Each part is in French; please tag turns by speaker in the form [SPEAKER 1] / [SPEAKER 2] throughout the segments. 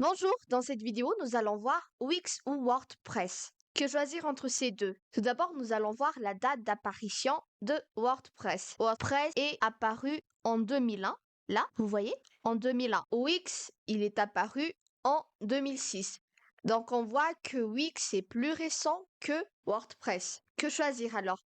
[SPEAKER 1] Bonjour, dans cette vidéo, nous allons voir Wix ou WordPress. Que choisir entre ces deux? Tout d'abord, nous allons voir la date d'apparition de WordPress. WordPress est apparu en 2001. Là, vous voyez, en 2001. Wix, il est apparu en 2006. Donc, on voit que Wix est plus récent que WordPress. Que choisir alors?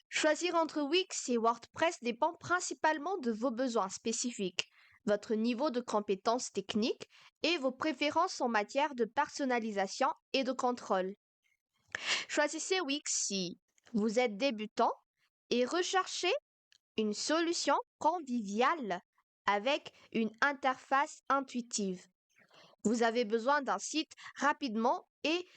[SPEAKER 1] Choisir entre Wix et WordPress dépend principalement de vos besoins spécifiques, votre niveau de compétences techniques et vos préférences en matière de personnalisation et de contrôle. Choisissez Wix si vous êtes débutant et recherchez une solution conviviale avec une interface intuitive. Vous avez besoin d'un site rapidement et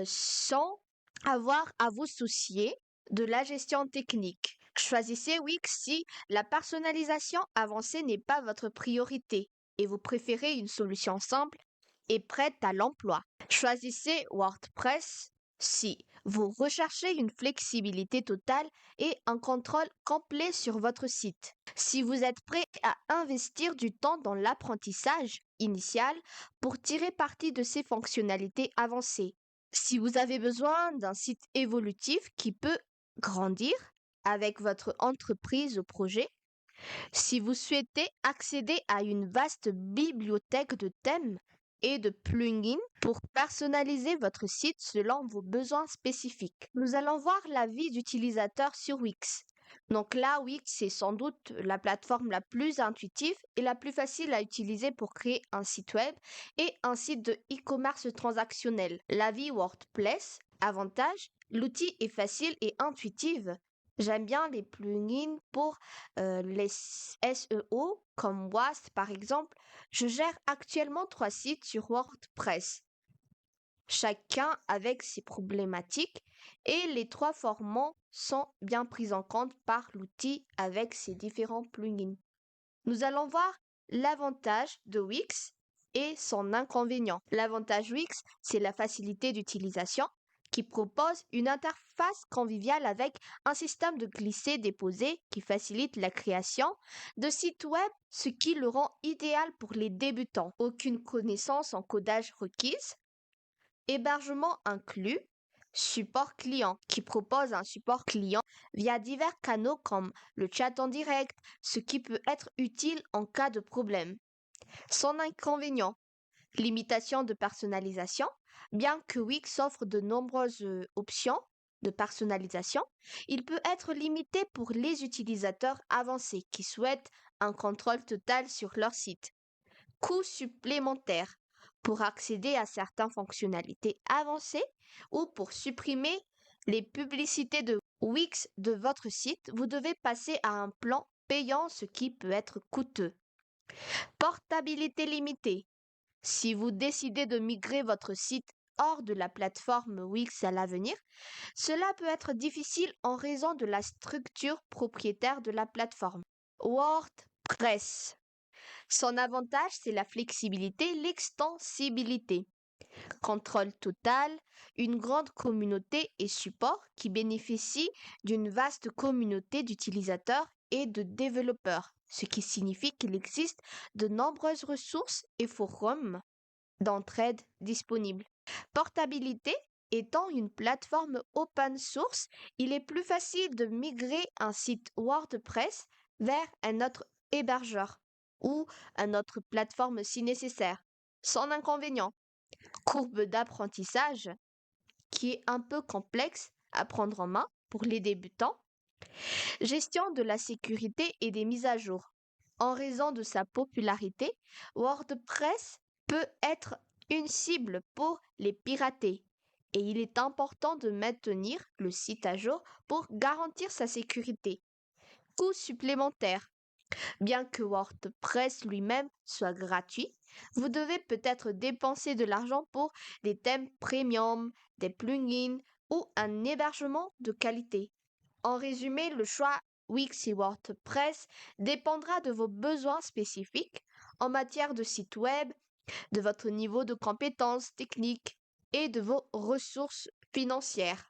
[SPEAKER 1] sans avoir à vous soucier de la gestion technique. Choisissez Wix si la personnalisation avancée n'est pas votre priorité et vous préférez une solution simple et prête à l'emploi. Choisissez WordPress si vous recherchez une flexibilité totale et un contrôle complet sur votre site. Si vous êtes prêt à investir du temps dans l'apprentissage initial pour tirer parti de ces fonctionnalités avancées. Si vous avez besoin d'un site évolutif qui peut grandir avec votre entreprise ou projet, si vous souhaitez accéder à une vaste bibliothèque de thèmes et de plugins pour personnaliser votre site selon vos besoins spécifiques. Nous allons voir la vie d'utilisateur sur Wix. Donc là, Wix est sans doute la plateforme la plus intuitive et la plus facile à utiliser pour créer un site web et un site de e-commerce transactionnel. La vie WordPress, avantage, l'outil est facile et intuitif. J'aime bien les plugins pour les SEO, comme WASP par exemple. Je gère actuellement 3 sites sur WordPress, chacun avec ses problématiques, et les 3 formats sont bien pris en compte par l'outil avec ses différents plugins. Nous allons voir l'avantage de Wix et son inconvénient. L'avantage Wix, c'est la facilité d'utilisation qui propose une interface conviviale avec un système de glisser-déposer qui facilite la création de sites web, ce qui le rend idéal pour les débutants. Aucune connaissance en codage requise, hébergement inclus, support client qui propose un support client via divers canaux comme le chat en direct, ce qui peut être utile en cas de problème. Son inconvénient, limitation de personnalisation. Bien que Wix offre de nombreuses options de personnalisation, il peut être limité pour les utilisateurs avancés qui souhaitent un contrôle total sur leur site. Coûts supplémentaires pour accéder à certaines fonctionnalités avancées ou pour supprimer les publicités de Wix de votre site, vous devez passer à un plan payant, ce qui peut être coûteux. Portabilité limitée. Si vous décidez de migrer votre site hors de la plateforme Wix à l'avenir, cela peut être difficile en raison de la structure propriétaire de la plateforme. WordPress. Son avantage, c'est la flexibilité, l'extensibilité. Contrôle total, une grande communauté et support qui bénéficie d'une vaste communauté d'utilisateurs et de développeurs, ce qui signifie qu'il existe de nombreuses ressources et forums d'entraide disponibles. Portabilité, étant une plateforme open source, il est plus facile de migrer un site WordPress vers un autre hébergeur ou une autre plateforme si nécessaire. Son inconvénient, courbe d'apprentissage qui est un peu complexe à prendre en main pour les débutants. Gestion de la sécurité et des mises à jour. En raison de sa popularité, WordPress peut être une cible pour les pirater et il est important de maintenir le site à jour pour garantir sa sécurité. Coûts supplémentaires. Bien que WordPress lui-même soit gratuit, vous devez peut-être dépenser de l'argent pour des thèmes premium, des plugins ou un hébergement de qualité. En résumé, le choix Wix et WordPress dépendra de vos besoins spécifiques en matière de site web, de votre niveau de compétences techniques et de vos ressources financières.